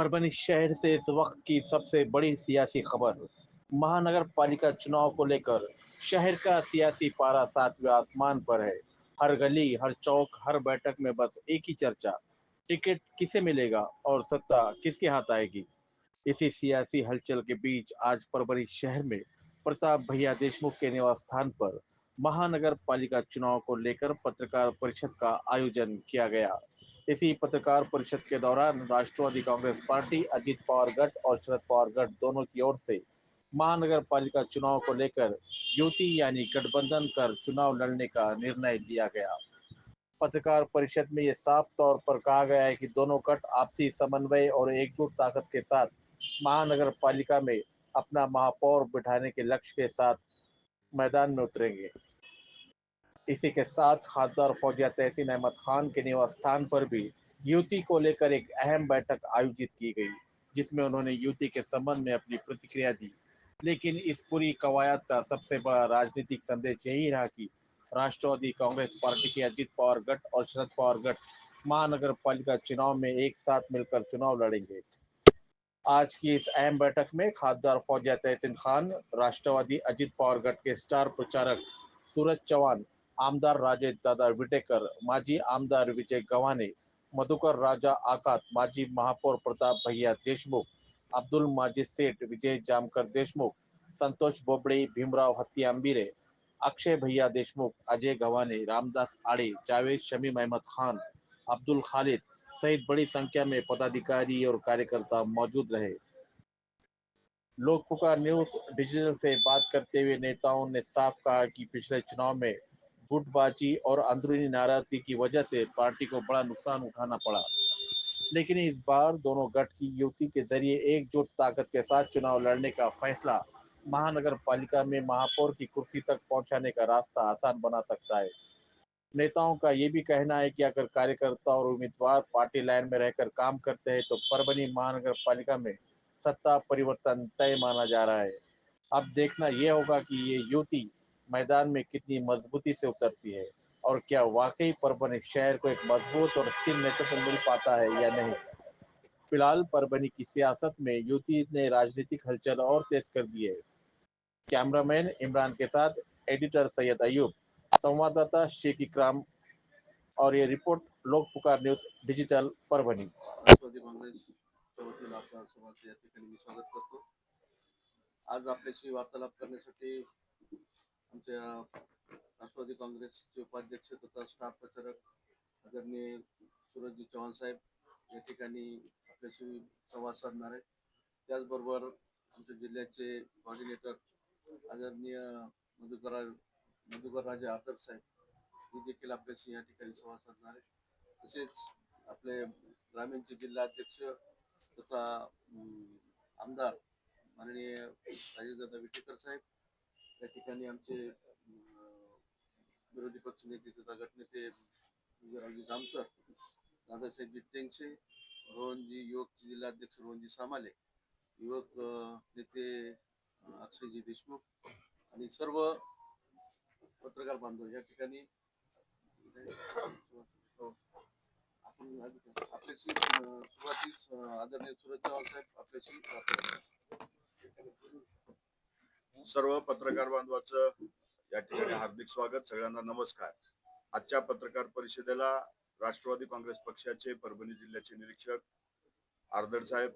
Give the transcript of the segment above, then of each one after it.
परभनी शहर से इस वक्त की सबसे बड़ी सियासी खबर। महानगर पालिका चुनाव को लेकर शहर का सियासी पारा सातवें आसमान पर है। हर गली, हर चौक, हर बैठक में बस एक ही चर्चा, टिकट किसे मिलेगा और सत्ता किसके हाथ आएगी। इसी सियासी हलचल के बीच आज परभनी शहर में प्रताप भैया देशमुख के निवास स्थान पर महानगर पालिका चुनाव को लेकर पत्रकार परिषद का आयोजन किया गया। इसी पत्रकार परिषद के दौरान राष्ट्रवादी कांग्रेस पार्टी, अजीत पवार गठ और शरद पवार गठ दोनों की ओर से महानगर पालिका चुनाव को लेकर युति यानी गठबंधन कर चुनाव लड़ने का निर्णय लिया गया। पत्रकार परिषद में ये साफ तौर पर कहा गया है कि दोनों गठ आपसी समन्वय और एकजुट ताकत के साथ महानगर पालिका में अपना महापौर बिठाने के लक्ष्य के साथ मैदान में उतरेंगे। इसी के साथ खासदार फौजिया तहसीन अहमद खान के निवास स्थान पर भी युति को लेकर एक अहम बैठक आयोजित की गई, जिसमें उन्होंने युति के संबंध में अपनी प्रतिक्रिया दी। लेकिन इस पूरी कवायद का सबसे बड़ा राजनीतिक संदेश यही रहा कि राष्ट्रवादी कांग्रेस पार्टी के अजीत पवार गठ और शरद पवार गठ महानगर पालिका चुनाव में एक साथ मिलकर चुनाव लड़ेंगे। आज की इस अहम बैठक में खासदार फौजिया तहसीन खान, राष्ट्रवादी अजित पवार गट के स्टार प्रचारक सूरज चौहान, आमदार राजेश दादा विटेकर, माजी आमदार विजय गव्हाणे, मधुकर राजा आकात, माजी महापौर प्रताप भैया देशमुख, अब्दुल माजिद सेठ, विजय जामकर देशमुख, संतोष बोबडे, भीमराव हत्ती आंबिरे, अक्षय भैया देशमुख, अजय गव्हाणे, रामदास आड़े, जावेद शमीम अहमद खान, अब्दुल खालिद सहित बड़ी संख्या में पदाधिकारी और कार्यकर्ता मौजूद रहे। लोक पुकार न्यूज डिजिटल से बात करते हुए नेताओं ने साफ कहा कि पिछले चुनाव में गुटबाजी और अंदरूनी नाराजगी की वजह से पार्टी को बड़ा नुकसान उठाना पड़ा, लेकिन इस बार दोनों गठ की युति के जरिए एकजुट ताकत के साथ चुनाव लड़ने का फैसला महानगर पालिका में महापौर की कुर्सी तक पहुंचाने का रास्ता आसान बना सकता है। नेताओं का ये भी कहना है कि अगर कार्यकर्ता और उम्मीदवार पार्टी लाइन में रहकर काम करते हैं तो परभनी महानगर पालिका में सत्ता परिवर्तन तय माना जा रहा है। अब देखना यह होगा कि ये युति मैदान में कितनी मजबूती से उतरती है और क्या वाकई परभनी शहर को एक मजबूत और स्थिर नेतृत्व मिल पाता है या नहीं। फिलहाल परभनी की सियासत में युति ने राजनीतिक हलचल और तेज कर दी है। कैमरामैन इमरान के साथ एडिटर सैयद अयूब, संवाददाता शेख इकराम और ये रिपोर्ट लोक पुकार न्यूज डिजिटल परभणी। राष्ट्रवादी काँग्रेसच्या वतीनं आपलं सर्वांचं या ठिकाणी मी स्वागत करतो. आज आपल्याशी वार्तालाप करण्यासाठी आमच्या राष्ट्रवादी काँग्रेसचे उपाध्यक्ष तथा स्टार प्रचारक आदरणीय सूरजजी चव्हाण साहेब या ठिकाणी आपल्याशी संवाद साधणार आहेत. त्याचबरोबर आमच्या जिल्ह्याचे कोऑर्डिनेटर आदरणीय मधुकर राजा आदर साहेब हे देखील आपल्याशी या ठिकाणी संवाद साधणार आहेत. तसेच आपले ग्रामीणचे जिल्हाध्यक्ष तथा आमदार माननीय राजेशदादा विटेकर साहेब या ठिकाणी आमचे विरोधी पक्ष नेते तथा गटनेते विजयरावजी जामकर, दादासाहेब जिट्टेंगशे, रोहनजी युवक जिल्हाध्यक्ष रोहनजी सामाले, युवक नेते अक्षयजी देशमुख आणि सर्व पत्रकार बांधव या ठिकाणी आपण आपल्याशी सुरुवातीस आदरणीय सूरज चव्हाण साहेब आपल्याशी सर्व पत्रकार बांधवाचं या ठिकाणी हार्दिक स्वागत. सगळ्यांना नमस्कार. आजच्या पत्रकार परिषदेला राष्ट्रवादी काँग्रेस पक्षाचे परभणी जिल्ह्याचे निरीक्षक आर्दड साहेब,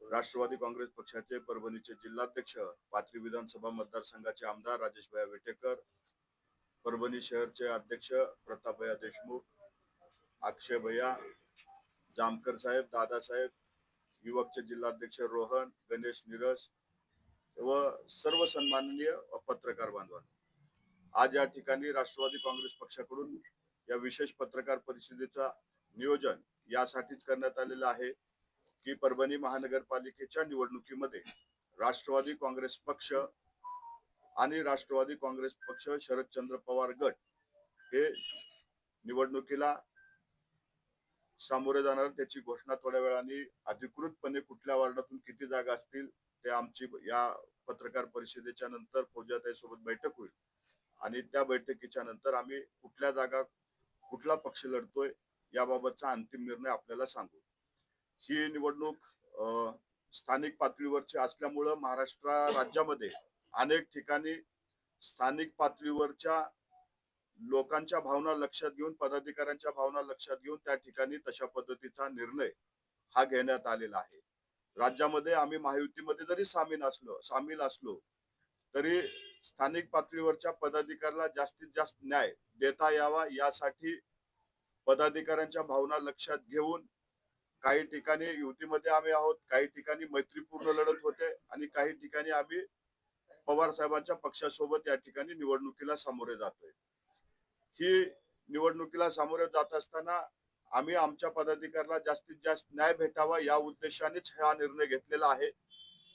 राष्ट्रवादी काँग्रेस पक्षाचे परभणीचे जिल्हाध्यक्ष, पाथरी विधानसभा मतदारसंघाचे आमदार राजेश भैया विटेकर, परभणी शहरचे अध्यक्ष प्रताप भैया देशमुख, अक्षय भैया जामकर साहेब, दादा साहेब, युवकचे जिल्हाध्यक्ष रोहन गणेश निरस व सर्व सन्माननीय पत्रकार बांधवांनो, आज या ठिकाणी राष्ट्रवादी काँग्रेस पक्षाकडून या विशेष पत्रकार परिषदेचा नियोजन यासाठीच करण्यात आलेलं आहे की परभणी महानगरपालिकेच्या निवडणुकीमध्ये राष्ट्रवादी काँग्रेस पक्ष आणि राष्ट्रवादी काँग्रेस पक्ष शरदचंद्र पवार गट हे निवडणुकीला सामोरे जाणार. त्याची घोषणा थोड्या वेळाने अधिकृतपणे कुठल्या वार्डातून किती जागा असतील ते आमची या पत्रकार परिषदेच्या नंतर फौजियाताई सोबत बैठक होईल आणि त्या बैठकीच्या नंतर आम्ही कुठल्या जागा कुठला पक्ष लढतोय याबाबतचा अंतिम निर्णय आपल्याला सांगू. ही निवडणूक स्थानिक पातळीवरची असल्यामुळं महाराष्ट्र राज्यामध्ये अनेक ठिकाणी स्थानिक पातळीवरच्या लोकांच्या भावना लक्षात घेऊन, पदाधिकाऱ्यांच्या भावना लक्षात घेऊन त्या ठिकाणी तशा पद्धतीचा निर्णय हा घेण्यात आलेला आहे. राज्यामध्ये आम्ही महायुतीमध्ये जरी सामील असलो तरी स्थानिक पातळीवरच्या पदाधिकाऱ्याला जास्तीत जास्त न्याय देता यावा यासाठी पदाधिकाऱ्यांच्या भावना लक्षात घेऊन काही ठिकाणी युतीमध्ये आम्ही आहोत, काही ठिकाणी मैत्रीपूर्ण लढत होते आणि काही ठिकाणी आम्ही पवार साहेबांच्या पक्षासोबत या ठिकाणी निवडणुकीला सामोरे जातोय. ही निवडणुकीला सामोरे जात असताना आम्ही आमच्या पदाधिकाऱ्याला जास्तीत जास्त न्याय भेटावा या उद्देशानेच हा निर्णय घेतलेला आहे.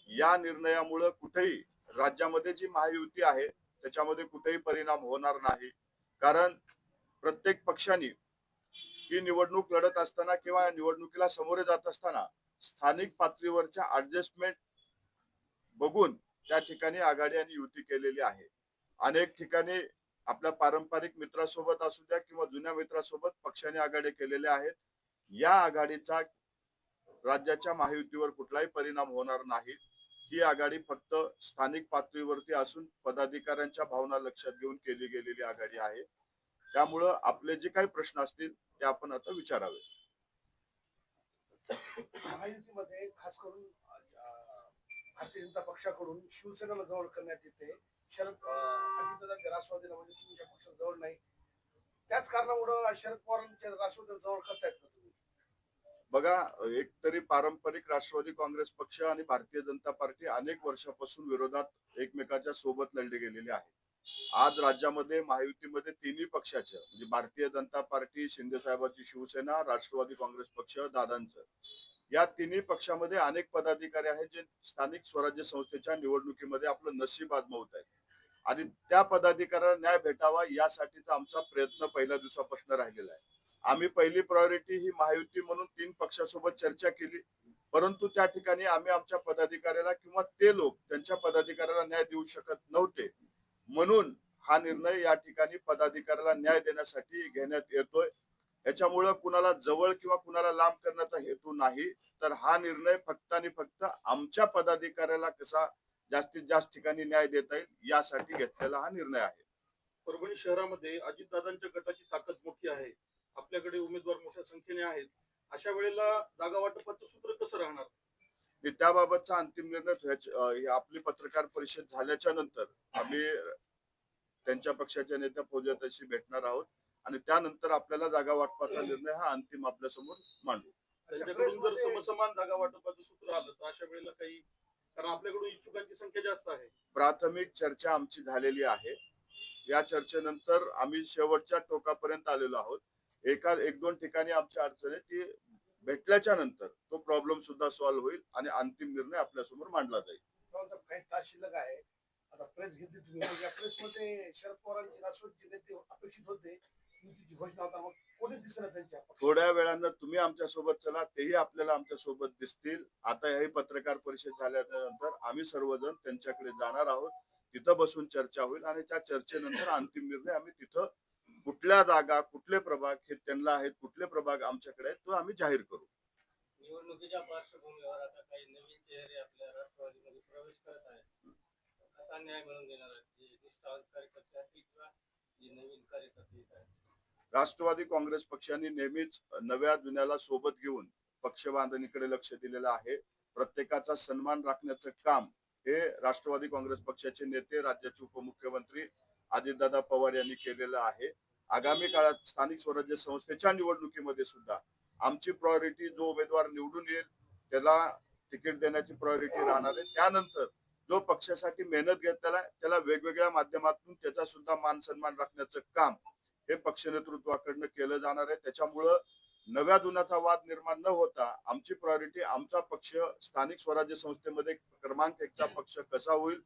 या निर्णयामुळे कुठेही राज्यामध्ये जी महायुती आहे त्याच्यामध्ये कुठेही परिणाम होणार नाही. कारण प्रत्येक पक्षाने ही निवडणूक लढत असताना किंवा निवडणुकीला सामोरे जात असताना स्थानिक पातळीवरच्या ऍडजस्टमेंट बघून त्या ठिकाणी आघाडी आणि युती केलेली आहे. अनेक ठिकाणी आपल्या पारंपरिक मित्रासोबत असू द्या किंवा जुन्या मित्रासोबत पक्षाने आघाडी केलेल्या आहेत. या आघाडीचा राज्याच्या महायुतीवर कुठलाही परिणाम होणार नाही. ही आघाडी फक्त स्थानिक पातळीवरती असून पदाधिकाऱ्यांच्या भावना लक्षात घेऊन केली गेलेली आघाडी आहे. त्यामुळं आपले जे काही प्रश्न असतील ते आपण आता विचारावे. महायुतीमध्ये खास करून भारतीय जनता पक्षाकडून शिवसेनेला जवळ करण्यात येते. अजितदादांच्या राष्ट्रवादीला म्हणजे तुमच्या पक्षात जवळ नाही, त्याच कारणामुळे शरद पवारांच्या राष्ट्रवादीला जवळ करतायत का तुम्ही? बघा, एक तरी पारंपरिक राष्ट्रवादी काँग्रेस पक्ष आणि भारतीय जनता पार्टी अनेक वर्षापासून विरोधात एकमेकाच्या सोबत लढले गेलेले आहे. आज राज्यामध्ये महायुतीमध्ये तिन्ही पक्षाच्या म्हणजे भारतीय जनता पार्टी, शिंदे साहेबांची शिवसेना, राष्ट्रवादी काँग्रेस पक्ष दादांचं, या तिन्ही पक्षामध्ये अनेक पदाधिकारी आहेत जे स्थानिक स्वराज्य संस्थेच्या निवडणुकीमध्ये आपलं नशीब आजमावत आहेत आणि त्या पदाधिकाऱ्यांना न्याय भेटावा यासाठीचा आमचा प्रयत्न पहिल्या दिवसापासून राहिलेला आहे. आम्ही पहिली प्रायोरिटी ही महायुती म्हणून तीन पक्षासोबत चर्चा केली, परंतु त्या ठिकाणी आम्ही आमच्या पदाधिकाऱ्याला किंवा ते लोक त्यांच्या पदाधिकाऱ्याला न्याय देऊ शकत नव्हते. म्हणून हा निर्णय या ठिकाणी पदाधिकाऱ्याला न्याय देण्यासाठी घेण्यात येतोय. याच्यामुळं कुणाला जवळ किंवा कुणाला लांब करण्याचा हेतू नाही, तर हा निर्णय फक्त आणि फक्त आमच्या पदाधिकाऱ्याला कसा जास्तीत जास्त ठिकाणी न्याय देता येईल यासाठी घेतलेला हा निर्णय आहे. परभणी शहरामध्ये अजितदादांच्या गटाची ताकद मोठी आहे, आपल्याकडे उमेदवार मोठ्या संख्येने आहेत. अशा वेळेला जागा वाटपाचं सूत्र कसं राहणार? त्याबाबतचा अंतिम निर्णय आपली पत्रकार परिषद झाल्याच्या नंतर आम्ही त्यांच्या पक्षाच्या नेत्या फौजियाताईशी भेटणार आहोत आणि त्यानंतर आपल्याला जागा वाटपाचा निर्णय हा अंतिम आपल्या समोर मांडू. त्यांच्याकडून जर समसमान जागा वाटपाचं सूत्र आलं तर अशा वेळेला काही, कारण आपल्याकडून इच्छुकांची संख्या जास्त आहे. प्राथमिक चर्चा आमची झालेली आहे. या चर्चेनंतर आम्ही शेवटच्या टोकापर्यंत आलेलो आहोत. एक दोन ठिकाणी आमच्या अडचणी ती भेटल्याच्या नंतर तो प्रॉब्लेम सुद्धा सॉल्व्ह होईल आणि अंतिम निर्णय आपल्या समोर मांडला जाईल. काही तास शिल्लक आहे. आता प्रेस घेतली तुम्ही, या प्रेसमध्ये शरद पवारांचे राष्ट्रवादीचे नेते अपेक्षित होते, युतीची घोषणा होता, मग कोणीच दिसत नाही त्यांच्या. थोड्या वेळानं तुम्ही आमच्या सोबत चला, तेही आपल्याला आमच्या सोबत दिसतील. आता ही पत्रकार परिषद झाल्यानंतर आम्ही सर्वजण त्यांच्याकडे जाणार आहोत. तिथं बसून चर्चा होईल आणि त्या चर्चेनंतर अंतिम निर्णय आम्ही तिथं कुठल्या जागा, कुठले प्रभाग हे त्यांना आहेत, कुठले प्रभाग आमच्याकडे आहेत तो आम्ही जाहीर करू. निवडणुकीच्या पार्श्वभूमीवर आता काही नवीन चेहरे आपल्या राष्ट्रवादीमध्ये प्रवेश करत आहेत. कसा न्याय मिळवून देणार आहेत, जे निष्ठावंत कार्यकर्ते असतील किंवा जे नवीन कार्यकर्ते येत आहेत? राष्ट्रवादी काँग्रेस पक्षाने नेहमीच नव्या जुन्याला सोबत घेऊन पक्ष बांधणीकडे लक्ष दिलेलं आहे. प्रत्येकाचा सन्मान राखण्याचं काम हे राष्ट्रवादी काँग्रेस पक्षाचे नेते, राज्याचे उपमुख्यमंत्री अजितदादा पवार यांनी केलेलं आहे. आगामी काळात स्थानिक स्वराज्य संस्थेच्या निवडणुकीमध्ये सुद्धा आमची प्रायोरिटी जो उमेदवार निवडून येईल त्याला तिकीट देण्याची प्रायोरिटी राहणार आहे. त्यानंतर जो पक्षासाठी मेहनत घेत त्याला वेगवेगळ्या माध्यमातून त्याचा सुद्धा मान सन्मान राखण्याचं काम हे पक्ष नेतृत्वाकडनं केलं जाणार आहे. त्याच्यामुळं नव्या जुन्याचा वाद निर्माण न होता आमची प्रायोरिटी आमचा पक्ष स्थानिक स्वराज्य संस्थेमध्ये क्रमांक 1चा पक्ष कसा होईल,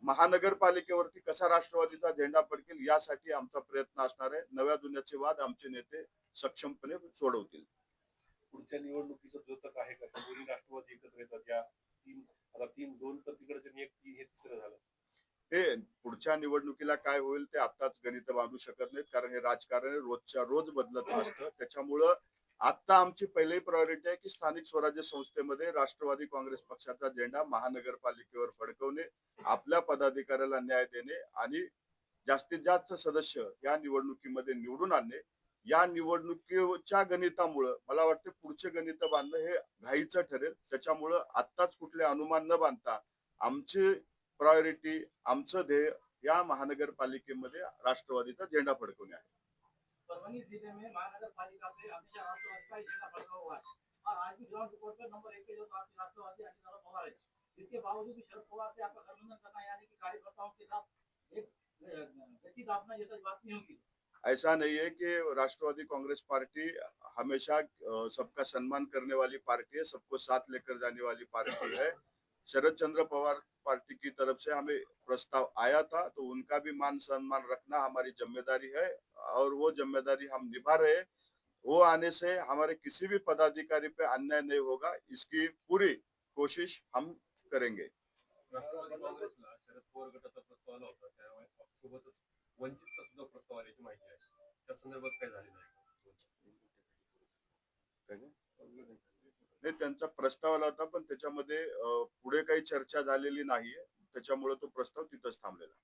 महानगरपालिकेवरती कसा राष्ट्रवादीचा झेंडा फडकेल यासाठी आमचा प्रयत्न असणार आहे. नव्या जुन्याचे वाद आमचे नेते सक्षमपणे सोडवतील. पुढच्या निवडणुकीचं द्योतक आहे का? दोन्ही राष्ट्रवादी एकत्र येतात या दोन तर तिकडचे नियुक्ती, हे तिसरं झालं. हे पुढच्या निवडणुकीला काय होईल ते आताच गणित बांधू शकत नाहीत, कारण हे राजकारण रोजच्या रोज बदलत असतं. त्याच्यामुळं आता आमची पहिली प्रायोरिटी आहे की स्थानिक स्वराज्य संस्थेमध्ये राष्ट्रवादी काँग्रेस पक्षाचा झेंडा महानगरपालिकेवर फडकवणे, आपल्या पदाधिकाऱ्याला न्याय देणे आणि जास्तीत जास्त सदस्य या निवडणुकीमध्ये निवडून आणणे. या निवडणुकीच्या गणितामुळं मला वाटतं पुढचे गणित बांधणं हे घाईचं ठरेल. त्याच्यामुळं आत्ताच कुठले अनुमान न बांधता आमची प्रायोरिटी, आमचं ध्येय या महानगरपालिकेमध्ये राष्ट्रवादीचा झेंडा फडकवणे आहे. परभनी जिले में महानगर पालिका पे हमेशा राष्ट्रवादी का ही झंडा फड़का हुआ है और आज भी ग्राउंड रिपोर्ट पर नंबर 1 पे जो राष्ट्रवादी अजित पवार है, इसके बावजूद भी शरद पवार से आपका गठबंधन करना यानी कि कार्यकर्ताओं के साथ एक गति दापना जैसा बात नहीं होती। ऐसा नहीं है कि राष्ट्रवादी कांग्रेस पार्टी हमेशा सबका सम्मान करने वाली पार्टी है, सबको साथ लेकर जाने वाली पार्टी है। शरद चंद्र पवार पार्टी की तरफ से हमें प्रस्ताव आया था, तो उनका भी मान सम्मान रखना हमारी जिम्मेदारी है और वो जिम्मेदारी हम निभा रहे हैं। वो आने से हमारे किसी भी पदाधिकारी पे अन्याय नहीं होगा, इसकी पूरी कोशिश हम करेंगे। राष्ट्रवादी काँग्रेसला शरद पवार गटाचा प्रस्ताव आला होता, त्यामुळे सोबतच वंचितचा सुद्धा प्रस्ताव आल्याची माहिती आहे. त्या संदर्भात काय झालेलं आहे? नाही, त्यांचा प्रस्ताव आला होता पण त्याच्यामध्ये पुढे काही चर्चा झालेली नाहीये, त्याच्यामुळे तो प्रस्ताव तिथंच थांबलेला.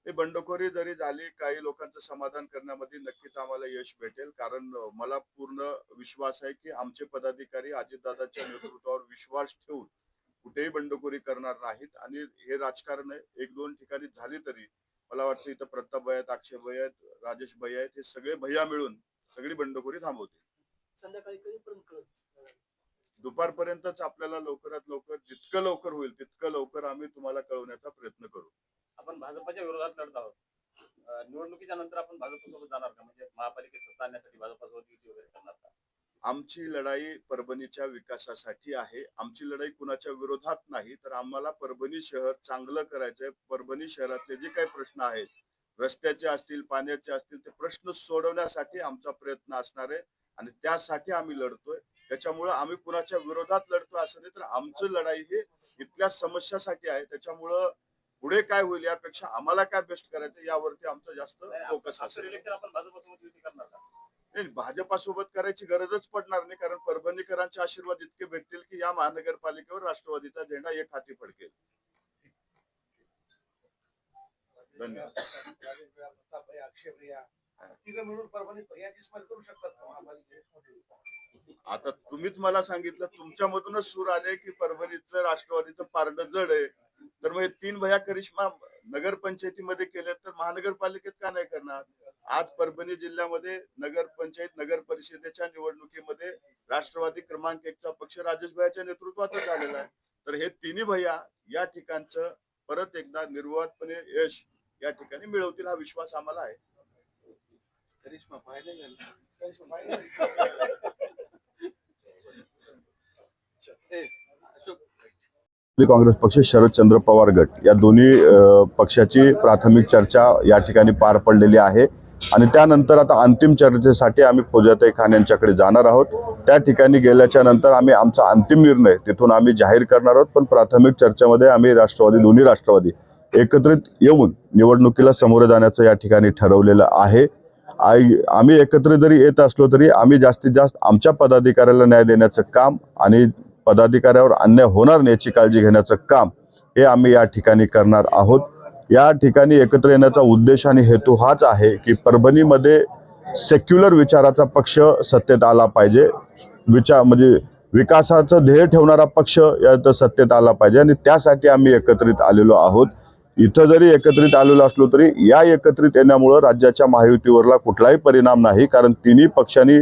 हे बंडखोरी जरी झाली, काही लोकांचं समाधान करण्यामध्ये नक्कीच आम्हाला यश भेटेल, कारण मला पूर्ण विश्वास आहे की आमचे पदाधिकारी अजितदादांच्या नेतृत्वावर विश्वास ठेवून कुठेही बंडखोरी करणार नाहीत. आणि हे राजकारण एक दोन ठिकाणी झाली तरी मला वाटतं इथं प्रताप भैया आहेत, अक्षय भैया आहेत, राजेश भैया आहेत, हे सगळे भैया मिळून सगळी बंडखोरी थांबवतील. संध्याकाळी कधीपर्यंत दुपारपर्यंतच आपल्याला लवकरात लवकर, जितकं लवकर होईल तितकं लवकर आम्ही तुम्हाला कळवण्याचा प्रयत्न करू. आपण भाजपच्या विरोधात लढत आहोत. निवडणुकीच्या नंतर आपण भाजपसोबत जाणार का? म्हणजे महापालिकेत सत्ता आणण्यासाठी भाजपसोबत युती वगैरे करणार का? आमची लढाई परभणीच्या विकासासाठी आहे. आमची लढाई कुणाच्या विरोधात नाही, तर आम्हाला परभणी शहर चांगलं करायचंय. परभणी शहरातले जे काही प्रश्न आहेत, रस्त्याचे असतील, पाण्याचे असतील, ते प्रश्न सोडवण्यासाठी आमचा प्रयत्न असणार आहे आणि त्यासाठी आम्ही लढतोय. त्याच्यामुळे आम्ही कुणाच्या विरोधात लढतोय असं नाही, तर आमची लढाई ही इथल्या समस्यासाठी आहे. त्याच्यामुळं पुढे काय होईल यापेक्षा आम्हाला काय बेस्ट करायचं यावरती आमचं जास्त फोकस असेल. इलेक्शन आपण भाजपसोबत युती करणार का? नाही, भाजपासोबत करायची गरजच पडणार नाही, कारण परभणीकरांचे आशीर्वाद इतके भेटतील की या महानगरपालिकेवर राष्ट्रवादीचा झेंडा एक हाती फडकेल. धन्यवाद. अक्षय भैया तिघं मिळून परभणीत भैयाची स्मेल करू शकतात का महापालिकेत? आता तुम्हीच मला सांगितलं, तुमच्यामधूनच सूर आले की परभणीचं राष्ट्रवादीचं पारड जड आहे, तर मग हे तीन भैया करिश्मा नगरपंचायतीमध्ये केले तर महानगरपालिकेत का नाही करणार? आज परभणी जिल्ह्यामध्ये नगरपंचायत, नगर परिषदेच्या निवडणुकीमध्ये राष्ट्रवादी क्रमांक 1चा पक्ष राजेश भैयाच्या नेतृत्वातच झालेला आहे. तर हे तिन्ही भैया या ठिकाणचं परत एकदा निर्विवादपणे यश या ठिकाणी मिळवतील, हा विश्वास आम्हाला आहे. करिश्मा पाहिजे काँग्रेस पक्ष, शरदचंद्र पवार गट या दोन्ही पक्षाची प्राथमिक चर्चा या ठिकाणी पार पडलेली आहे आणि त्यानंतर आता अंतिम चर्चेसाठी आम्ही फौजाताई खान यांच्याकडे जाणार आहोत. त्या ठिकाणी गेल्याच्या नंतर आम्ही आमचा अंतिम निर्णय तिथून आम्ही जाहीर करणार आहोत. पण प्राथमिक चर्चेमध्ये आम्ही दोन्ही राष्ट्रवादी एकत्रित येऊन निवडणुकीला सामोरे जाण्याचं या ठिकाणी ठरवलेलं आहे. आम्ही एकत्रित जरी येत असलो तरी आम्ही जास्तीत जास्त आमच्या पदाधिकाऱ्याला न्याय देण्याचं काम आणि पदाधिकाऱ्यावर अन्याय होणार नाही याची काळजी घेण्याचं काम हे आम्ही या ठिकाणी करणार आहोत. या ठिकाणी एकत्र येण्याचा उद्देश आणि हेतू हाच आहे की परभणीमध्ये सेक्युलर विचाराचा पक्ष सत्तेत आला पाहिजे, म्हणजे विकासाचं ध्येय ठेवणारा पक्ष यात सत्तेत आला पाहिजे आणि त्यासाठी आम्ही एकत्रित आलेलो आहोत. इथं जरी एकत्रित आलेलो असलो तरी या एकत्रित येण्यामुळे राज्याच्या महायुतीवरला कुठलाही परिणाम नाही, कारण तिन्ही पक्षांनी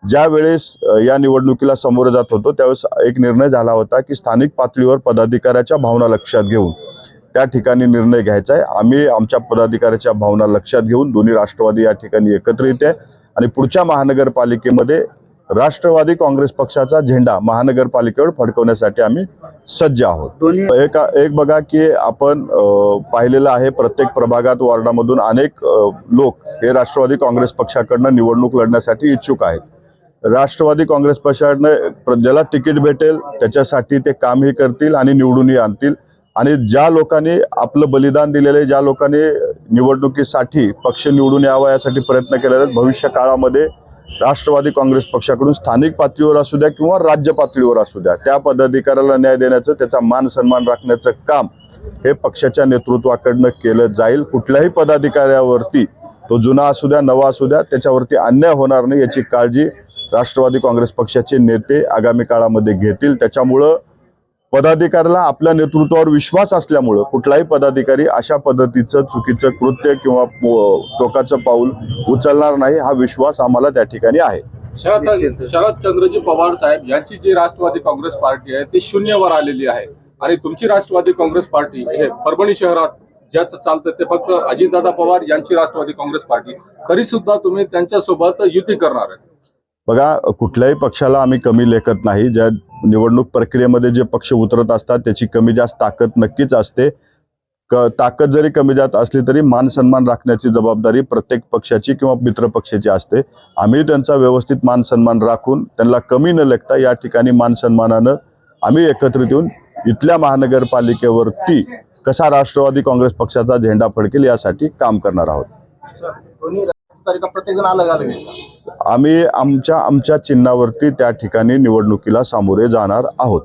ज्या वेळेस या निवडणुकीला सामोरे जात होतो त्यावेळेस एक निर्णय झाला होता की स्थानिक पातळीवर पदाधिकाऱ्याच्या भावना लक्षात घेऊन त्या ठिकाणी निर्णय घ्यायचा आहे. आम्ही आमच्या पदाधिकाऱ्याच्या भावना लक्षात घेऊन दोन्ही राष्ट्रवादी या ठिकाणी एकत्रित आहे आणि पुढच्या महानगरपालिकेमध्ये राष्ट्रवादी काँग्रेस पक्षाचा झेंडा महानगरपालिकेवर फडकवण्यासाठी आम्ही सज्ज आहोत. एक बघा की आपण पाहिलेलं आहे प्रत्येक प्रभागात, वॉर्डामधून अनेक लोक हे राष्ट्रवादी काँग्रेस पक्षाकडनं निवडणूक लढण्यासाठी इच्छुक आहेत. राष्ट्रवादी काँग्रेस पक्षाने ज्याला तिकीट भेटेल त्याच्यासाठी ते कामही करतील आणि निवडूनही आणतील. आणि ज्या लोकांनी आपलं बलिदान दिलेलं आहे, ज्या लोकांनी निवडणुकीसाठी पक्ष निवडून यावा यासाठी प्रयत्न केलेले आहेत. भविष्य काळामध्ये राष्ट्रवादी काँग्रेस पक्षाकडून स्थानिक पातळीवर असू द्या किंवा राज्य पातळीवर असू द्या, त्या पदाधिकाऱ्याला न्याय देण्याचं, त्याचा मान सन्मान राखण्याचं काम हे पक्षाच्या नेतृत्वाकडनं केलं जाईल. कुठल्याही पदाधिकाऱ्यावरती, तो जुना असू द्या नवा असू द्या, त्याच्यावरती अन्याय होणार नाही याची काळजी राष्ट्रवादी काँग्रेस पक्षाचे नेते आगामी काळामध्ये घेतील. त्याच्यामुळं पदाधिकाऱ्याला आपल्या नेतृत्वावर विश्वास असल्यामुळं कुठलाही पदाधिकारी अशा पद्धतीचं चुकीचं कृत्य किंवा टोकाचं पाऊल उचलणार नाही, हा विश्वास आम्हाला त्या ठिकाणी आहे. शरदचंद्रजी पवार साहेब यांची जी राष्ट्रवादी काँग्रेस पार्टी आहे ती शून्यावर आलेली आहे आणि तुमची राष्ट्रवादी काँग्रेस पार्टी हे परभणी शहरात ज्याचं चालतं ते फक्त अजितदादा पवार यांची राष्ट्रवादी काँग्रेस पार्टी, तरी सुद्धा तुम्ही त्यांच्यासोबत युती करणार आहे. बघा, कुठल्याही पक्षाला आम्ही कमी लेखत नाही. ज्या निवडणूक प्रक्रियेमध्ये जे पक्ष उतरत असतात त्याची कमी जास्त ताकद नक्कीच असते. ताकद जरी कमी जास्त असली तरी मान सन्मान राखण्याची जबाबदारी प्रत्येक पक्षाची किंवा मित्र पक्षाची असते. आम्ही त्यांचा व्यवस्थित मान सन्मान राखून त्यांना कमी न लेखता या ठिकाणी मान सन्मानानं आम्ही एकत्रित येऊन इथल्या महानगरपालिकेवरती कसा राष्ट्रवादी काँग्रेस पक्षाचा झेंडा फडकेल यासाठी काम करणार आहोत. प्रत्येक जण अलग अलग आहे. आम्ही आमच्या चिन्हावरती त्या ठिकाणी निवडणुकीला सामोरे जाणार आहोत.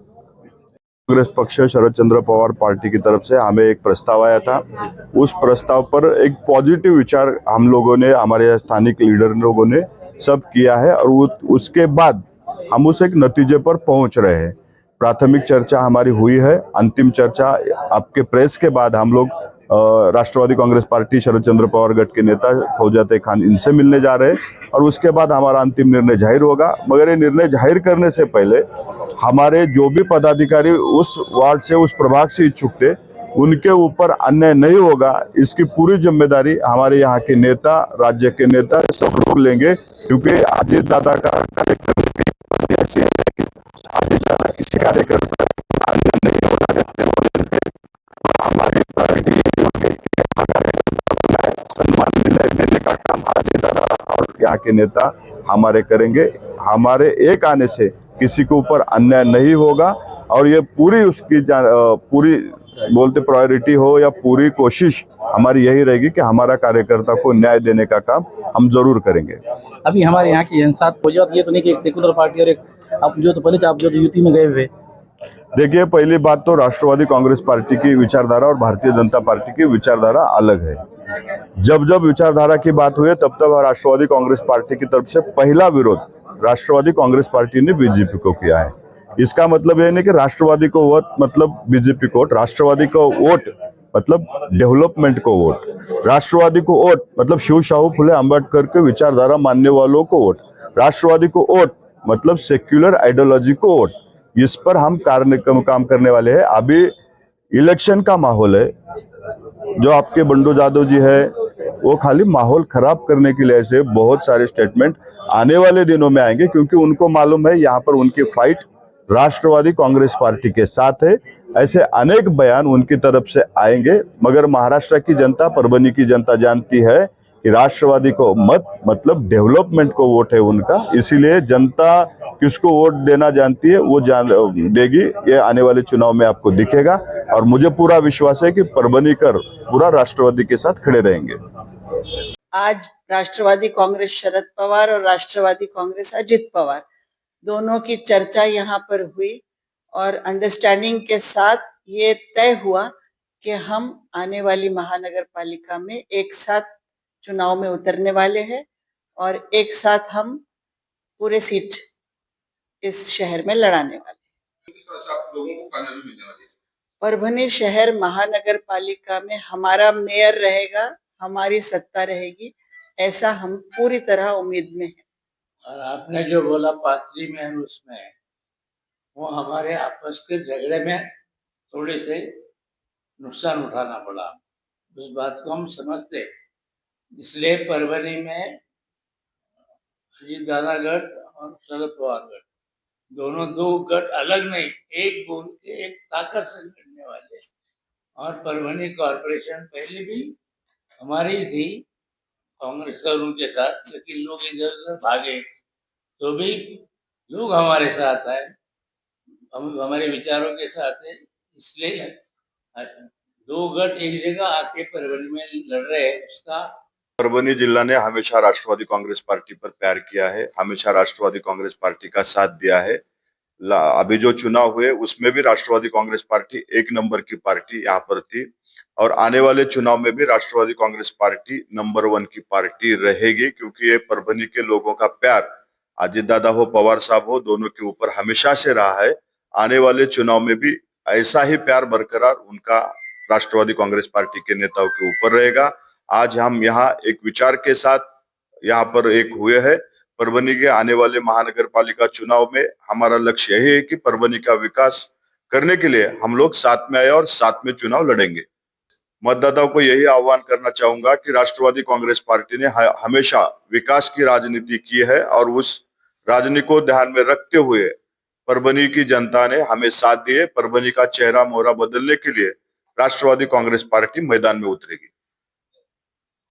कांग्रेस पक्ष शरदचंद्र पवार पार्टी की तरफ से हमें एक प्रस्ताव आया था. उस प्रस्ताव पर एक पॉजिटिव विचार हम लोगों ने, हमारे स्थानिक लीडर लोगों ने सब किया है और उसके बाद हम उस एक नतीजे पर पहुंच रहे हैं. प्राथमिक चर्चा हमारी हुई है. अंतिम चर्चा आपके प्रेस के बाद हम लोग राष्ट्रवादी कांग्रेस पार्टी शरदचंद्र पवार गट के नेता फौजत खान इनसे मिलने जा रहे हैं और उसके बाद हमारा अंतिम निर्णय जाहिर होगा. मगर ये निर्णय जाहिर करने से पहले हमारे जो भी पदाधिकारी उस वार्ड से, उस प्रभाग से इच्छुक थे, उनके ऊपर अन्याय नहीं होगा, इसकी पूरी जिम्मेदारी हमारे यहाँ के नेता, राज्य के नेता सब लोग लेंगे. क्योंकि अजीत दादा का कार्यक्रम ऐसे है कि अजीत दादा किसी कार्यकर्ता अन्याय नहीं होना देते. हमारी पार्टी सम्मान देने का काम अजीत दादा और यहाँ के नेता हमारे करेंगे. हमारे एक आने से किसी के ऊपर अन्याय नहीं होगा और ये पूरी उसकी पूरी बोलते प्रायोरिटी हो या पूरी कोशिश हमारी यही रहेगी कि हमारा कार्यकर्ता को न्याय देने का काम हम जरूर करेंगे. अभी हमारे यहाँ की जनसात फौजियत ये तो नहीं कि एक सेकुलर पार्टी और एक आप जो तो पहले आप जो युति में गए हुए. देखिए, पहली बात तो राष्ट्रवादी कांग्रेस पार्टी की विचारधारा और भारतीय जनता पार्टी की विचारधारा अलग है. जब जब विचारधारा की बात हुई तब तब राष्ट्रवादी कांग्रेस पार्टी की तरफ से पहला विरोध राष्ट्रवादी कांग्रेस पार्टी ने बीजेपी को किया है. इसका मतलब यह नहीं कि राष्ट्रवादी को वोट मतलब बीजेपी को वोट, राष्ट्रवादी को वोट मतलब डेवलपमेंट को वोट, राष्ट्रवादी को वोट मतलब शिव शाहू फुले अम्बेडकर के विचारधारा मानने वालों को वोट, राष्ट्रवादी को वोट मतलब सेक्युलर आइडियोलॉजी को वोट. इस पर हम काम करने वाले हैं. अभी इलेक्शन का माहौल है. जो आपके बंडू जादव जी है वो खाली माहौल खराब करने के लिए ऐसे बहुत सारे स्टेटमेंट आने वाले दिनों में आएंगे, क्योंकि उनको मालूम है यहाँ पर उनकी फाइट राष्ट्रवादी कांग्रेस पार्टी के साथ है. ऐसे अनेक बयान उनकी तरफ से आएंगे. मगर महाराष्ट्र की जनता, परभनी की जनता जानती है कि राष्ट्रवादी को मत मतलब डेवलपमेंट को वोट है उनका. इसीलिए जनता किसको वोट देना जानती है, वो देगी. ये आने वाले चुनाव में आपको दिखेगा और मुझे पूरा विश्वास है कि परभनीकर पूरा राष्ट्रवादी के साथ खड़े रहेंगे. आज राष्ट्रवादी कांग्रेस शरद पवार और राष्ट्रवादी कांग्रेस अजित पवार दोनों की चर्चा यहाँ पर हुई और अंडरस्टैंडिंग के साथ ये तय हुआ कि हम आने वाली महानगर पालिका में एक साथ चुनाव में उतरने वाले हैं और एक साथ हम पूरे सीट इस शहर में लड़ाने वाले हैं. परभनी शहर महानगर पालिका में हमारा मेयर रहेगा, हमारी सत्ता रहेगी, ऐसा हम पूरी तरह उम्मीद में है. और आपने जो बोला पाथरी में उसमें वो हमारे आपस के झगड़े में थोड़ी से नुकसान उठाना पड़ा, उस बात को हम समझते. इसलिए परभनी में अजीत दादा गढ़ और शरद पवार गढ़ दोनों दो गढ़ अलग नहीं, एक बोल के एक ताकत से लड़ने वाले. और परभनी कॉरपोरेशन पहले भी हमारी थी कांग्रेस और उनके साथ, लेकिन लोग इधर उधर भागे तो भी लोग हमारे साथ आए, हम हमारे विचारों के साथ है. इसलिए दो गट एक जगह आके परभणी में लड़ रहे हैं, उसका परभणी जिला ने हमेशा राष्ट्रवादी कांग्रेस पार्टी पर प्यार किया है, हमेशा राष्ट्रवादी कांग्रेस पार्टी का साथ दिया है। अभी जो चुनाव हुए उसमें भी राष्ट्रवादी कांग्रेस पार्टी एक नंबर की पार्टी यहाँ पर थी और आने वाले चुनाव में भी राष्ट्रवादी कांग्रेस पार्टी नंबर 1 की पार्टी रहेगी, क्योंकि ये परभणी के लोगों का प्यार अजित दादा हो पवार साहब हो दोनों के ऊपर हमेशा से रहा है। आने वाले चुनाव में भी ऐसा ही प्यार बरकरार उनका राष्ट्रवादी कांग्रेस पार्टी के नेताओं के ऊपर रहेगा। आज हम यहाँ एक विचार के साथ यहाँ पर एक हुए हैं। परभणी के आने वाले महानगर पालिका चुनाव में हमारा लक्ष्य यही है कि परभणी का विकास करने के लिए हम लोग साथ में आए और साथ में चुनाव लड़ेंगे। मतदाताओं को यही आह्वान करना चाहूंगा कि राष्ट्रवादी कांग्रेस पार्टी ने हमेशा विकास की राजनीति की है और उस राजनीति को ध्यान में रखते हुए परभणी की जनता ने हमें साथ दिए। परभणी का चेहरा मोहरा बदलने के लिए राष्ट्रवादी कांग्रेस पार्टी मैदान में उतरेगी।